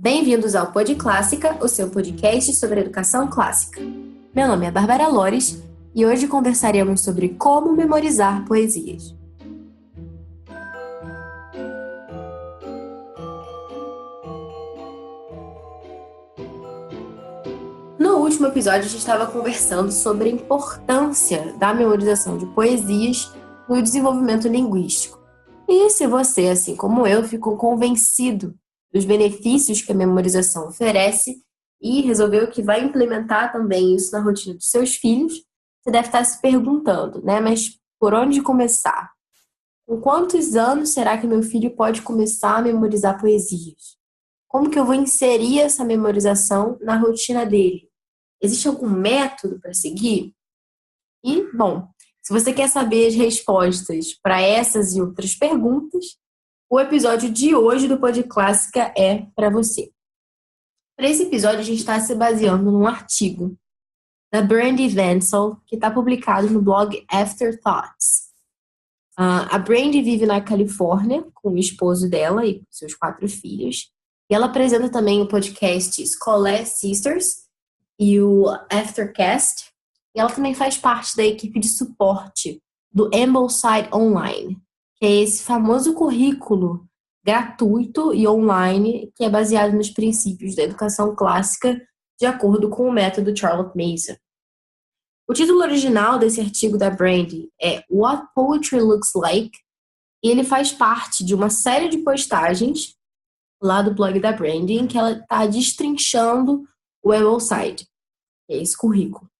Bem-vindos ao Pod Clássica, o seu podcast sobre educação clássica. Meu nome é Bárbara Lores e hoje conversaremos sobre como memorizar poesias. No último episódio, a gente estava conversando sobre a importância da memorização de poesias no desenvolvimento linguístico. E se você, assim como eu, ficou convencido dos benefícios que a memorização oferece e resolveu que vai implementar também isso na rotina dos seus filhos, você deve estar se perguntando, né? Mas por onde começar? Com quantos anos será que meu filho pode começar a memorizar poesias? Como que eu vou inserir essa memorização na rotina dele? Existe algum método para seguir? E, bom, se você quer saber as respostas para essas e outras perguntas, o episódio de hoje do Pod Clássica é para você. Para esse episódio, a gente está se baseando num artigo da Brandy Vansell, que está publicado no blog Afterthoughts. A Brandy vive na Califórnia com o esposo dela e seus 4 filhos. E ela apresenta também o podcast Scholar Sisters e o Aftercast. E ela também faz parte da equipe de suporte do Ambleside Online, que é esse famoso currículo gratuito e online que é baseado nos princípios da educação clássica de acordo com o método Charlotte Mason. O título original desse artigo da Brandy é What Poetry Looks Like, e ele faz parte de uma série de postagens lá do blog da Brandy em que ela está destrinchando o Ambleside, que é esse currículo.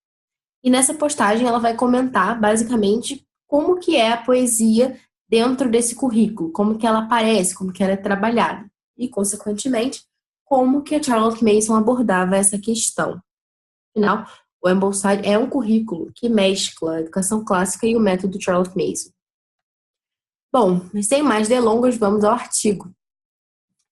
E nessa postagem ela vai comentar basicamente como que é a poesia dentro desse currículo, como que ela aparece, como que ela é trabalhada e, consequentemente, como que a Charlotte Mason abordava essa questão. Afinal, o Ambleside é um currículo que mescla a educação clássica e o método Charlotte Mason. Bom, mas sem mais delongas, vamos ao artigo.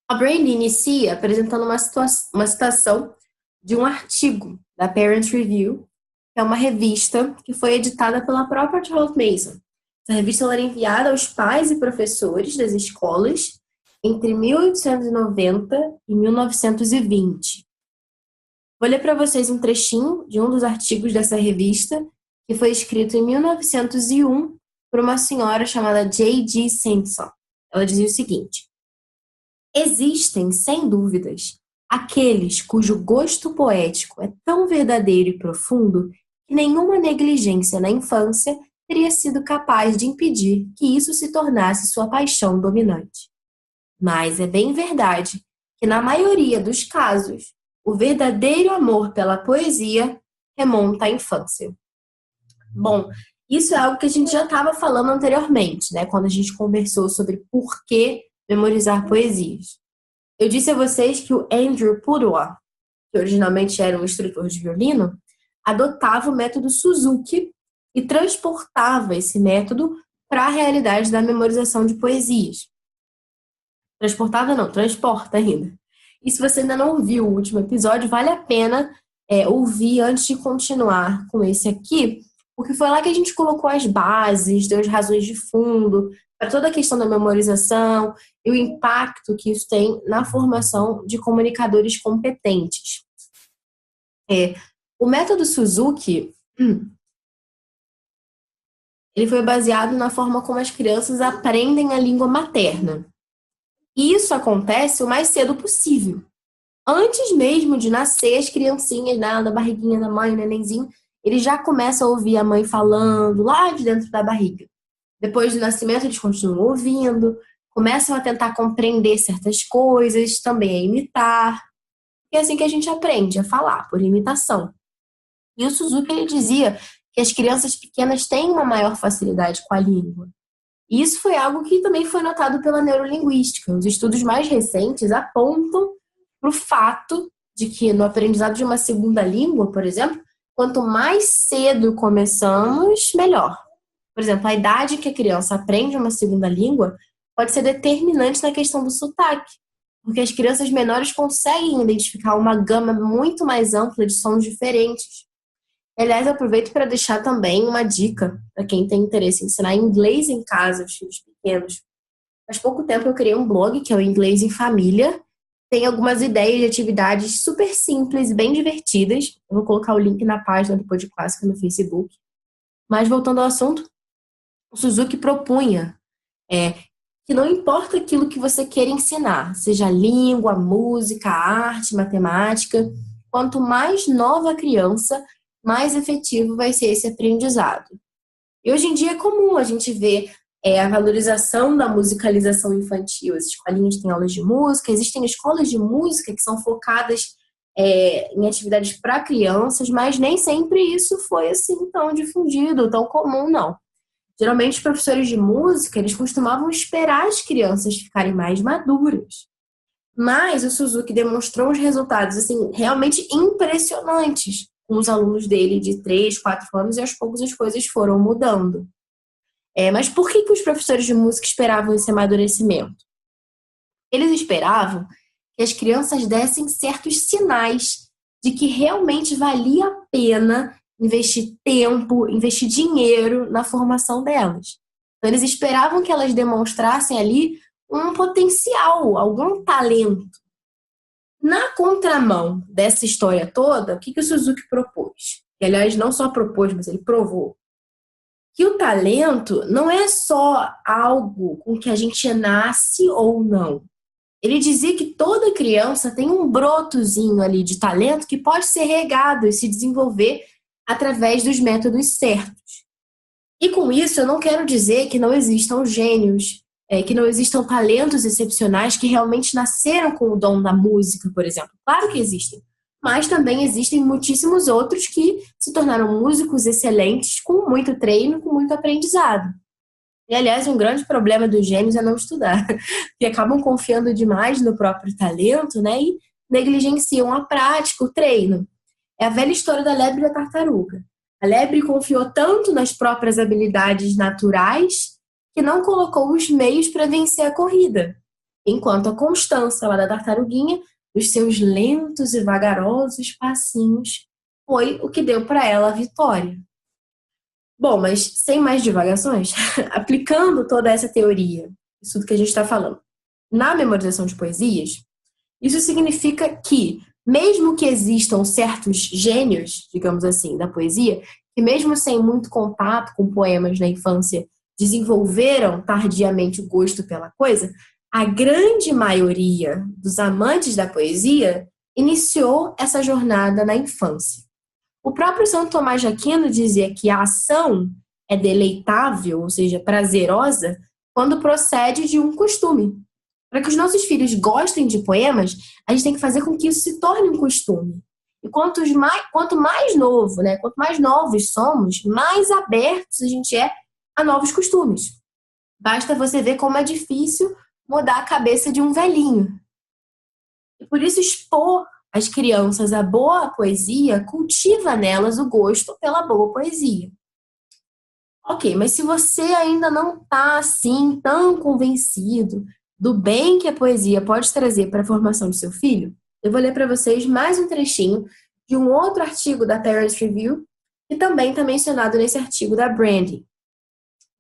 A Brandy inicia apresentando uma citação de um artigo da Parents Review, que é uma revista que foi editada pela própria Charlotte Mason. Essa revista era enviada aos pais e professores das escolas entre 1890 e 1920. Vou ler para vocês um trechinho de um dos artigos dessa revista, que foi escrito em 1901 por uma senhora chamada J.G. Simpson. Ela dizia o seguinte: existem, sem dúvidas, aqueles cujo gosto poético é tão verdadeiro e profundo que nenhuma negligência na infância teria sido capaz de impedir que isso se tornasse sua paixão dominante. Mas é bem verdade que, na maioria dos casos, o verdadeiro amor pela poesia remonta à infância. Bom, isso é algo que a gente já estava falando anteriormente, né, quando a gente conversou sobre por que memorizar poesias. Eu disse a vocês que o Andrew Pudewa, que originalmente era um instrutor de violino, adotava o método Suzuki e transportava esse método para a realidade da memorização de poesias. Transportava não, transporta ainda. E se você ainda não ouviu o último episódio, vale a pena ouvir antes de continuar com esse aqui, porque foi lá que a gente colocou as bases, deu as razões de fundo, para toda a questão da memorização e o impacto que isso tem na formação de comunicadores competentes. O método Suzuki, ele foi baseado na forma como as crianças aprendem a língua materna. E isso acontece o mais cedo possível. Antes mesmo de nascer, as criancinhas na barriguinha da mãe, o nenenzinho, eles já começam a ouvir a mãe falando lá de dentro da barriga. Depois do nascimento, eles continuam ouvindo, começam a tentar compreender certas coisas, também a imitar. E é assim que a gente aprende a falar, por imitação. E o Suzuki, ele dizia que as crianças pequenas têm uma maior facilidade com a língua. E isso foi algo que também foi notado pela neurolinguística. Os estudos mais recentes apontam para o fato de que no aprendizado de uma segunda língua, por exemplo, quanto mais cedo começamos, melhor. Por exemplo, a idade que a criança aprende uma segunda língua pode ser determinante na questão do sotaque, porque as crianças menores conseguem identificar uma gama muito mais ampla de sons diferentes. Aliás, eu aproveito para deixar também uma dica para quem tem interesse em ensinar inglês em casa, os filhos pequenos. Faz pouco tempo eu criei um blog, que é o Inglês em Família, tem algumas ideias de atividades super simples e bem divertidas. Eu vou colocar o link na página do Pod Clássica no Facebook. Mas voltando ao assunto, o Suzuki propunha que não importa aquilo que você queira ensinar, seja língua, música, arte, matemática, quanto mais nova a criança, mais efetivo vai ser esse aprendizado. E hoje em dia é comum a gente ver a valorização da musicalização infantil. As escolinhas têm aulas de música, existem escolas de música que são focadas em atividades para crianças, mas nem sempre isso foi assim tão difundido, tão comum, não. Geralmente, os professores de música, eles costumavam esperar as crianças ficarem mais maduras. Mas o Suzuki demonstrou uns resultados assim realmente impressionantes com os alunos dele de 3, 4 anos e aos poucos as coisas foram mudando. Mas por que os professores de música esperavam esse amadurecimento? Eles esperavam que as crianças dessem certos sinais de que realmente valia a pena investir tempo, investir dinheiro na formação delas. Então, eles esperavam que elas demonstrassem ali um potencial, algum talento. Na contramão dessa história toda, o que o Suzuki propôs? E, aliás, não só propôs, mas ele provou que o talento não é só algo com que a gente nasce ou não. Ele dizia que toda criança tem um brotozinho ali de talento que pode ser regado e se desenvolver através dos métodos certos. E com isso eu não quero dizer que não existam gênios, que não existam talentos excepcionais que realmente nasceram com o dom da música, por exemplo. Claro que existem. Mas também existem muitíssimos outros que se tornaram músicos excelentes com muito treino, com muito aprendizado. E, aliás, um grande problema dos gênios é não estudar, porque acabam confiando demais no próprio talento, né, e negligenciam a prática, o treino. É a velha história da lebre e da tartaruga. A lebre confiou tanto nas próprias habilidades naturais que não colocou os meios para vencer a corrida, enquanto a constância lá da tartaruguinha, os seus lentos e vagarosos passinhos, foi o que deu para ela a vitória. Bom, mas sem mais divagações, aplicando toda essa teoria, isso tudo que a gente está falando, na memorização de poesias, isso significa que, mesmo que existam certos gênios, digamos assim, da poesia, que mesmo sem muito contato com poemas na infância, desenvolveram tardiamente o gosto pela coisa, a grande maioria dos amantes da poesia iniciou essa jornada na infância. O próprio São Tomás de Aquino dizia que a ação é deleitável, ou seja, prazerosa, quando procede de um costume. Para que os nossos filhos gostem de poemas, a gente tem que fazer com que isso se torne um costume. E quanto mais novo, né, quanto mais novos somos, mais abertos a gente é a novos costumes. Basta você ver como é difícil mudar a cabeça de um velhinho. E por isso expor as crianças a boa poesia cultiva nelas o gosto pela boa poesia. Ok, mas se você ainda não está assim tão convencido do bem que a poesia pode trazer para a formação do seu filho, eu vou ler para vocês mais um trechinho de um outro artigo da Parents Review, que também está mencionado nesse artigo da Brandy.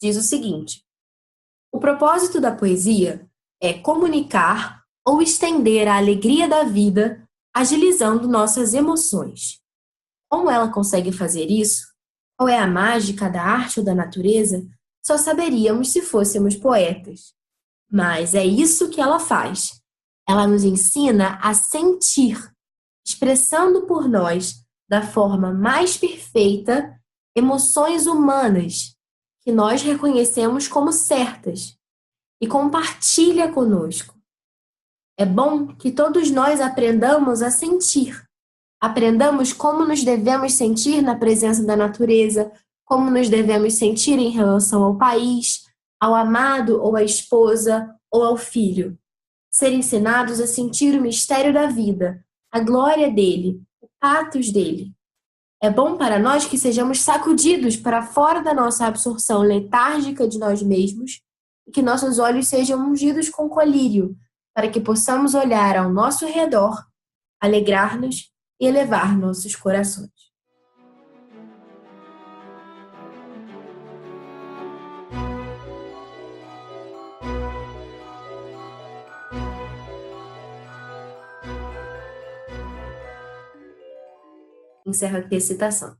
Diz o seguinte: o propósito da poesia é comunicar ou estender a alegria da vida, agilizando nossas emoções. Como ela consegue fazer isso? Qual é a mágica da arte ou da natureza? Só saberíamos se fôssemos poetas. Mas é isso que ela faz. Ela nos ensina a sentir, expressando por nós, da forma mais perfeita, emoções humanas que nós reconhecemos como certas e compartilha conosco. É bom que todos nós aprendamos a sentir. Aprendamos como nos devemos sentir na presença da natureza, como nos devemos sentir em relação ao país, ao amado ou à esposa ou ao filho. Ser ensinados a sentir o mistério da vida, a glória dele, o patos dele. É bom para nós que sejamos sacudidos para fora da nossa absorção letárgica de nós mesmos e que nossos olhos sejam ungidos com colírio, para que possamos olhar ao nosso redor, alegrar-nos e elevar nossos corações. Encerra aqui a citação.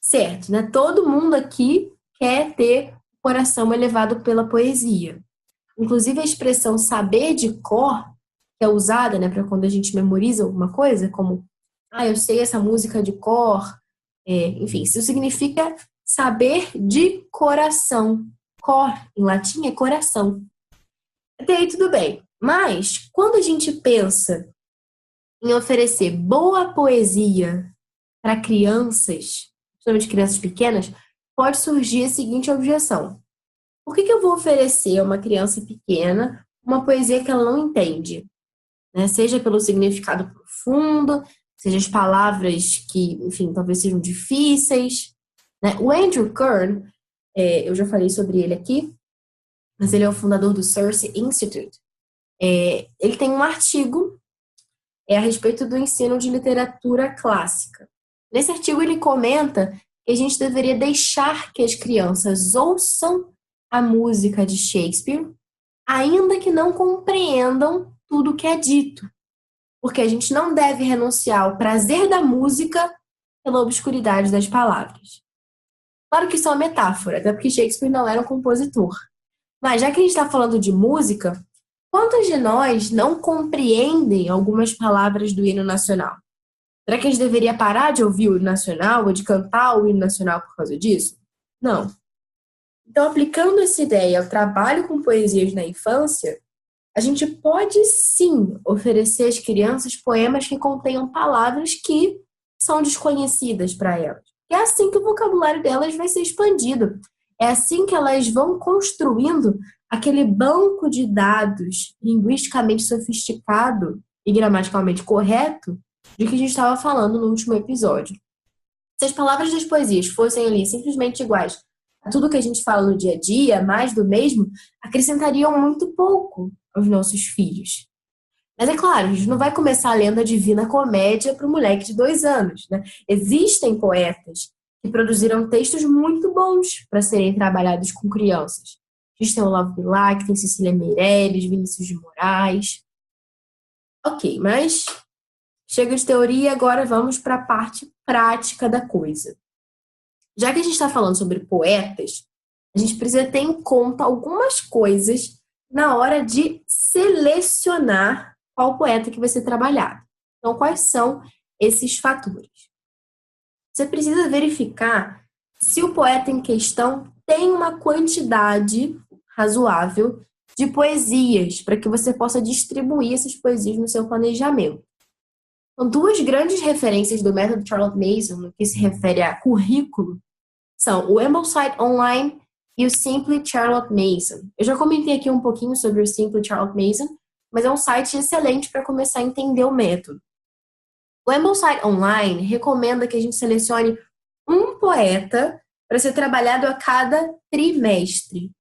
Certo, né? Todo mundo aqui quer ter o coração elevado pela poesia. Inclusive a expressão saber de cor, que é usada, né, para quando a gente memoriza alguma coisa, como, eu sei essa música de cor, enfim, isso significa saber de coração. Cor, em latim, é coração. Até aí tudo bem. Mas, quando a gente pensa em oferecer boa poesia para crianças, principalmente crianças pequenas, pode surgir a seguinte objeção. Por que eu vou oferecer a uma criança pequena uma poesia que ela não entende? Né? Seja pelo significado profundo, seja as palavras que, enfim, talvez sejam difíceis. Né? O Andrew Kern, eu já falei sobre ele aqui, mas ele é o fundador do Cersei Institute. Ele tem um artigo a respeito do ensino de literatura clássica. Nesse artigo ele comenta que a gente deveria deixar que as crianças ouçam a música de Shakespeare, ainda que não compreendam tudo o que é dito. Porque a gente não deve renunciar ao prazer da música pela obscuridade das palavras. Claro que isso é uma metáfora, até porque Shakespeare não era um compositor. Mas já que a gente está falando de música, quantos de nós não compreendem algumas palavras do hino nacional? Será que a gente deveria parar de ouvir o hino nacional ou de cantar o hino nacional por causa disso? Não. Então, aplicando essa ideia ao trabalho com poesias na infância, a gente pode sim oferecer às crianças poemas que contenham palavras que são desconhecidas para elas. É assim que o vocabulário delas vai ser expandido. É assim que elas vão construindo aquele banco de dados linguisticamente sofisticado e gramaticalmente correto de que a gente estava falando no último episódio. Se as palavras das poesias fossem ali simplesmente iguais a tudo que a gente fala no dia a dia, mais do mesmo, acrescentariam muito pouco aos nossos filhos. Mas é claro, a gente não vai começar lendo a Divina Comédia para o moleque de 2 anos. Né? Existem poetas que produziram textos muito bons para serem trabalhados com crianças. A gente tem o Olavo Bilac, tem Cecília Meirelles, Vinícius de Moraes. Ok, mas chega de teoria, agora vamos para a parte prática da coisa. Já que a gente está falando sobre poetas, a gente precisa ter em conta algumas coisas na hora de selecionar qual poeta que vai ser trabalhado. Então, quais são esses fatores? Você precisa verificar se o poeta em questão tem uma quantidade razoável de poesias, para que você possa distribuir essas poesias no seu planejamento. Então, 2 grandes referências do método Charlotte Mason, no que se refere a currículo, são o Ambleside Online e o Simply Charlotte Mason. Eu já comentei aqui um pouquinho sobre o Simply Charlotte Mason, mas é um site excelente para começar a entender o método. O Ambleside Online recomenda que a gente selecione um poeta para ser trabalhado a cada trimestre,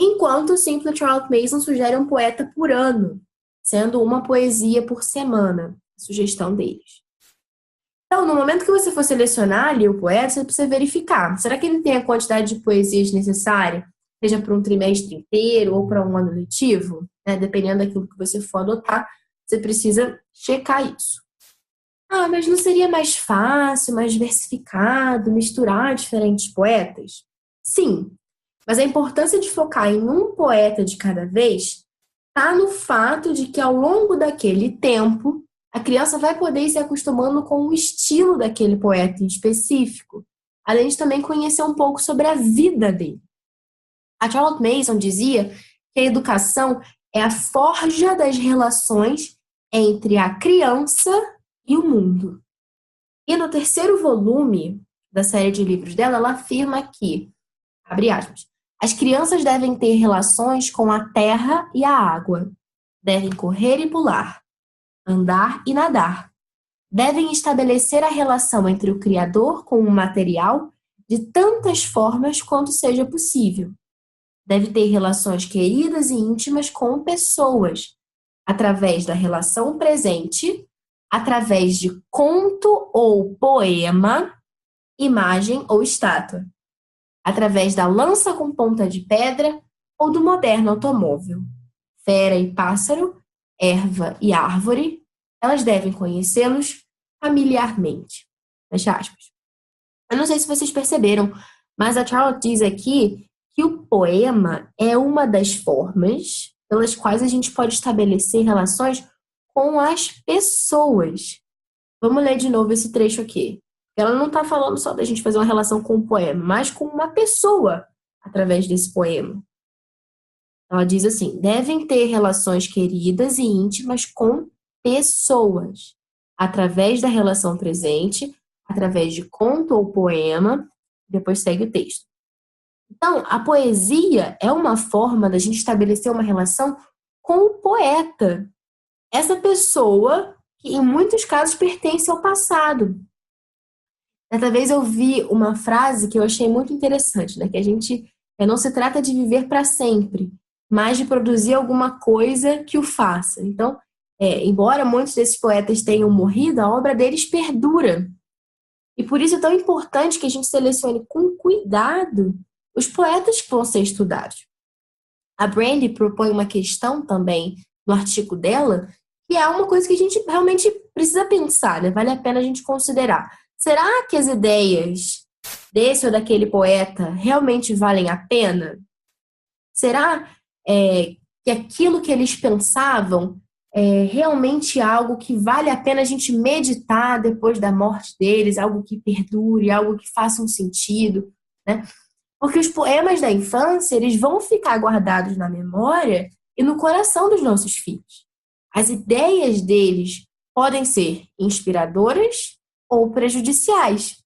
enquanto o Simply Charlotte Mason sugere um poeta por ano, sendo uma poesia por semana, a sugestão deles. Então, no momento que você for selecionar ali o poeta, você precisa verificar. Será que ele tem a quantidade de poesias necessária, seja para um trimestre inteiro ou para um ano letivo? Né? Dependendo daquilo que você for adotar, você precisa checar isso. Mas não seria mais fácil, mais diversificado, misturar diferentes poetas? Sim, mas a importância de focar em um poeta de cada vez está no fato de que ao longo daquele tempo, a criança vai poder ir se acostumando com o estilo daquele poeta em específico, além de também conhecer um pouco sobre a vida dele. A Charlotte Mason dizia que a educação é a forja das relações entre a criança e o mundo. E no 3º volume da série de livros dela, ela afirma que, abre aspas, as crianças devem ter relações com a terra e a água, devem correr e pular, andar e nadar. Devem estabelecer a relação entre o criador com o material de tantas formas quanto seja possível. Deve ter relações queridas e íntimas com pessoas, através da relação presente, através de conto ou poema, imagem ou estátua, através da lança com ponta de pedra ou do moderno automóvel. Fera e pássaro, erva e árvore, elas devem conhecê-los familiarmente. Fecha aspas. Eu não sei se vocês perceberam, mas a Charlotte diz aqui que o poema é uma das formas pelas quais a gente pode estabelecer relações com as pessoas. Vamos ler de novo esse trecho aqui. Ela não está falando só da gente fazer uma relação com o poema, mas com uma pessoa através desse poema. Ela diz assim: devem ter relações queridas e íntimas com pessoas, através da relação presente, através de conto ou poema. Depois segue o texto. Então, a poesia é uma forma da gente estabelecer uma relação com o poeta. Essa pessoa que, em muitos casos, pertence ao passado. Certa vez eu vi uma frase que eu achei muito interessante, né? Que a gente não se trata de viver para sempre, mas de produzir alguma coisa que o faça. Então, embora muitos desses poetas tenham morrido, a obra deles perdura. E por isso é tão importante que a gente selecione com cuidado os poetas que vão ser estudados. A Brandy propõe uma questão também no artigo dela, que é uma coisa que a gente realmente precisa pensar, né? Vale a pena a gente considerar. Será que as ideias desse ou daquele poeta realmente valem a pena? Será que aquilo que eles pensavam é realmente algo que vale a pena a gente meditar depois da morte deles, algo que perdure, algo que faça um sentido, né? Porque os poemas da infância, eles vão ficar guardados na memória e no coração dos nossos filhos. As ideias deles podem ser inspiradoras ou prejudiciais.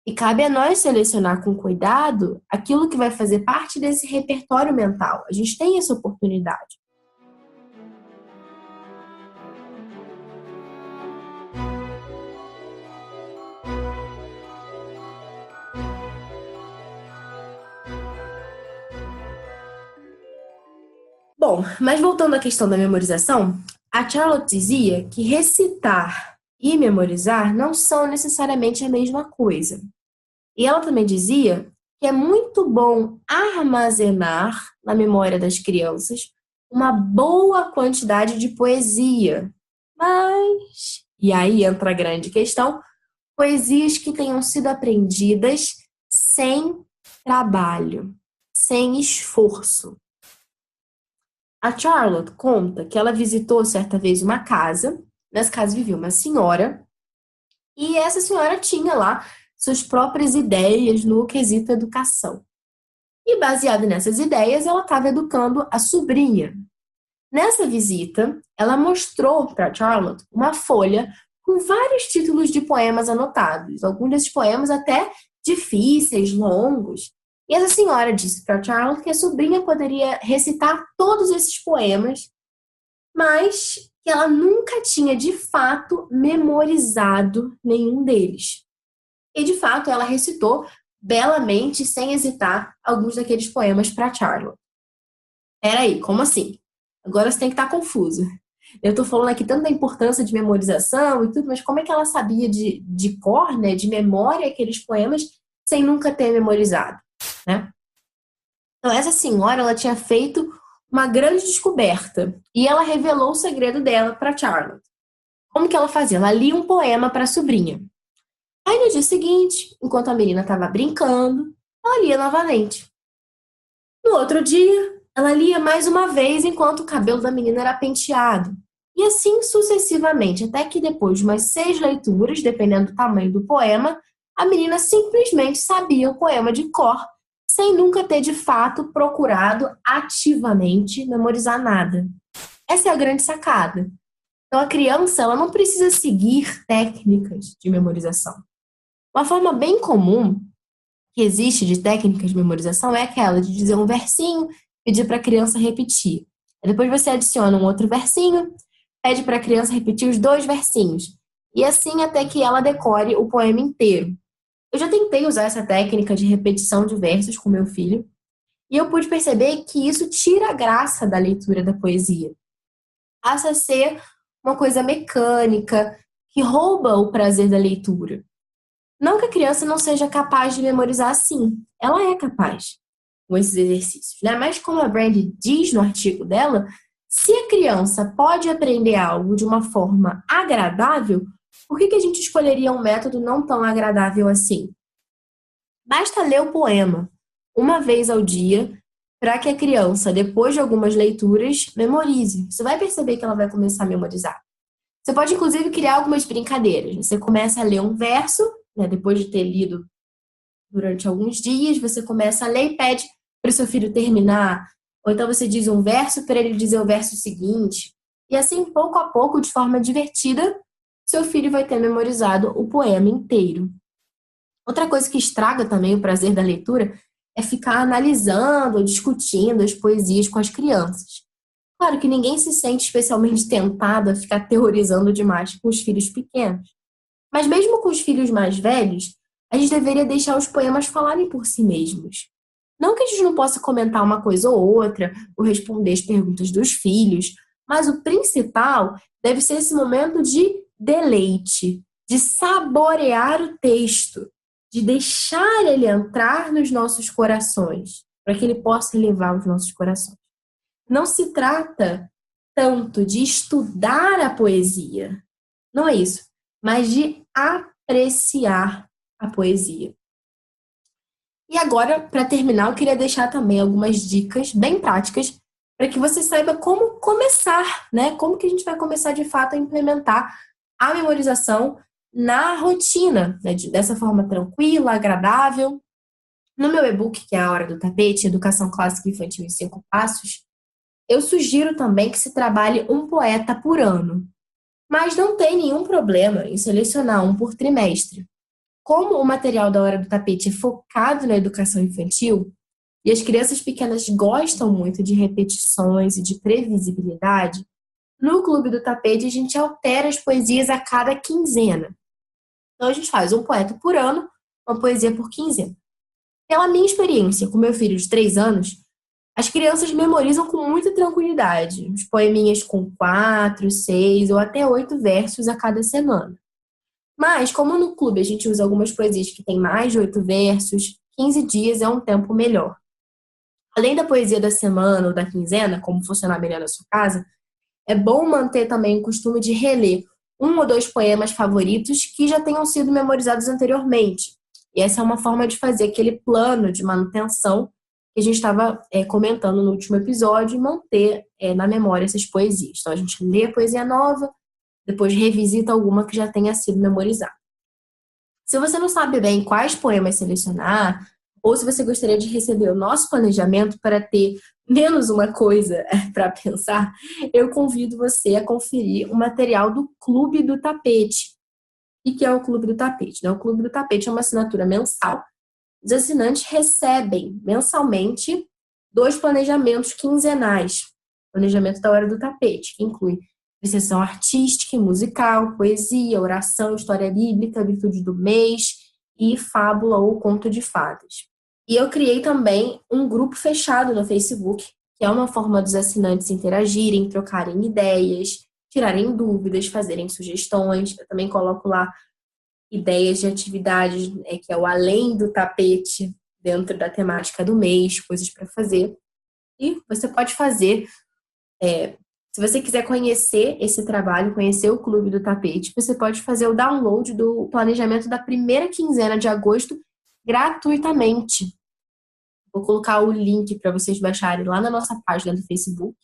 E cabe a nós selecionar com cuidado aquilo que vai fazer parte desse repertório mental. A gente tem essa oportunidade. Bom, mas voltando à questão da memorização, a Charlotte dizia que recitar e memorizar não são necessariamente a mesma coisa. E ela também dizia que é muito bom armazenar na memória das crianças uma boa quantidade de poesia. Mas, e aí entra a grande questão, poesias que tenham sido aprendidas sem trabalho, sem esforço. A Charlotte conta que ela visitou certa vez uma casa, nessa casa vivia uma senhora, e essa senhora tinha lá suas próprias ideias no quesito educação. E baseada nessas ideias, ela estava educando a sobrinha. Nessa visita, ela mostrou para Charlotte uma folha com vários títulos de poemas anotados, alguns desses poemas até difíceis, longos. E essa senhora disse para Charlotte que a sobrinha poderia recitar todos esses poemas, mas que ela nunca tinha de fato memorizado nenhum deles. E de fato ela recitou belamente, sem hesitar, alguns daqueles poemas para Charlotte. Peraí, como assim? Agora você tem que estar confusa. Eu estou falando aqui tanto da importância de memorização e tudo, mas como é que ela sabia de cor, né, de memória, aqueles poemas sem nunca ter memorizado, né? Então, essa senhora, ela tinha feito uma grande descoberta e ela revelou o segredo dela para Charlotte. Como que ela fazia? Ela lia um poema para a sobrinha. Aí, no dia seguinte, enquanto a menina estava brincando, ela lia novamente. No outro dia, ela lia mais uma vez enquanto o cabelo da menina era penteado. E assim sucessivamente, até que depois de umas 6 leituras, dependendo do tamanho do poema, a menina simplesmente sabia o poema de cor, sem nunca ter de fato procurado ativamente memorizar nada. Essa é a grande sacada. Então a criança, ela não precisa seguir técnicas de memorização. Uma forma bem comum que existe de técnicas de memorização é aquela de dizer um versinho, pedir para a criança repetir. Depois você adiciona um outro versinho, pede para a criança repetir os 2 versinhos. E assim até que ela decore o poema inteiro. Eu já tentei usar essa técnica de repetição de versos com meu filho, e eu pude perceber que isso tira a graça da leitura da poesia. Passa a ser uma coisa mecânica, que rouba o prazer da leitura. Não que a criança não seja capaz de memorizar assim. Ela é capaz com esses exercícios, né? Mas como a Brandy diz no artigo dela, se a criança pode aprender algo de uma forma agradável, Por que a gente escolheria um método não tão agradável assim? Basta ler o poema uma vez ao dia para que a criança, depois de algumas leituras, memorize. Você vai perceber que ela vai começar a memorizar. Você pode, inclusive, criar algumas brincadeiras. Você começa a ler um verso, né, depois de ter lido durante alguns dias, você começa a ler e pede para o seu filho terminar. Ou então você diz um verso para ele dizer o verso seguinte. E assim, pouco a pouco, de forma divertida, seu filho vai ter memorizado o poema inteiro. Outra coisa que estraga também o prazer da leitura é ficar analisando ou discutindo as poesias com as crianças. Claro que ninguém se sente especialmente tentado a ficar teorizando demais com os filhos pequenos. Mas mesmo com os filhos mais velhos, a gente deveria deixar os poemas falarem por si mesmos. Não que a gente não possa comentar uma coisa ou outra, ou responder as perguntas dos filhos, mas o principal deve ser esse momento de deleite, de saborear o texto, de deixar ele entrar nos nossos corações, para que ele possa elevar os nossos corações. Não se trata tanto de estudar a poesia, não é isso, mas de apreciar a poesia. E agora, para terminar, eu queria deixar também algumas dicas bem práticas para que você saiba como começar, né? Como que a gente vai começar de fato a implementar a memorização na rotina, né? Dessa forma tranquila, agradável. No meu e-book, que é A Hora do Tapete, Educação Clássica Infantil em 5 Passos, eu sugiro também que se trabalhe um poeta por ano, mas não tem nenhum problema em selecionar um por trimestre. Como o material da Hora do Tapete é focado na educação infantil, e as crianças pequenas gostam muito de repetições e de previsibilidade, no Clube do Tapete a gente altera as poesias a cada quinzena. Então a gente faz um poeta por ano, uma poesia por quinzena. Pela minha experiência com meu filho de 3 anos, as crianças memorizam com muita tranquilidade, os poeminhas com 4, 6 ou até 8 versos a cada semana. Mas, como no clube a gente usa algumas poesias que têm mais de 8 versos, 15 dias é um tempo melhor. Além da poesia da semana ou da quinzena, como funcionar melhor na sua casa, é bom manter também o costume de reler um ou dois poemas favoritos que já tenham sido memorizados anteriormente. E essa é uma forma de fazer aquele plano de manutenção que a gente estava comentando no último episódio e manter na memória essas poesias. Então, a gente lê a poesia nova, depois revisita alguma que já tenha sido memorizada. Se você não sabe bem quais poemas selecionar, ou se você gostaria de receber o nosso planejamento para ter menos uma coisa para pensar, eu convido você a conferir o material do Clube do Tapete. E que é o Clube do Tapete, né? O Clube do Tapete é uma assinatura mensal. Os assinantes recebem mensalmente 2 planejamentos quinzenais. Planejamento da Hora do Tapete, que inclui sessão artística e musical, poesia, oração, história bíblica, virtude do mês e fábula ou conto de fadas. E eu criei também um grupo fechado no Facebook, que é uma forma dos assinantes interagirem, trocarem ideias, tirarem dúvidas, fazerem sugestões. Eu também coloco lá ideias de atividades, que é o além do tapete, dentro da temática do mês, coisas para fazer. E você pode fazer, se você quiser conhecer esse trabalho, conhecer o Clube do Tapete, você pode fazer o download do planejamento da primeira quinzena de agosto gratuitamente. Vou colocar o link para vocês baixarem lá na nossa página do Facebook.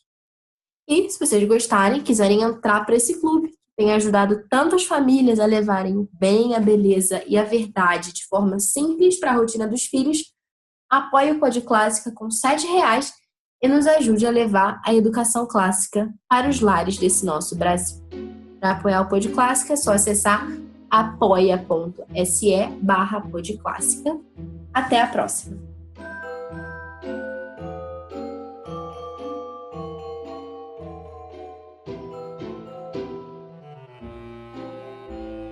E se vocês gostarem, quiserem entrar para esse clube, que tem ajudado tantas famílias a levarem o bem, a beleza e a verdade de forma simples para a rotina dos filhos, apoie o Pod Clássica com R$ 7 e nos ajude a levar a educação clássica para os lares desse nosso Brasil. Para apoiar o Pod Clássica é só acessar apoia.se/podclássica. Até a próxima!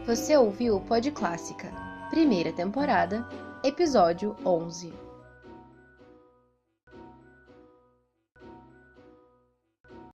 Você ouviu o Pod Clássica, primeira temporada, episódio 11.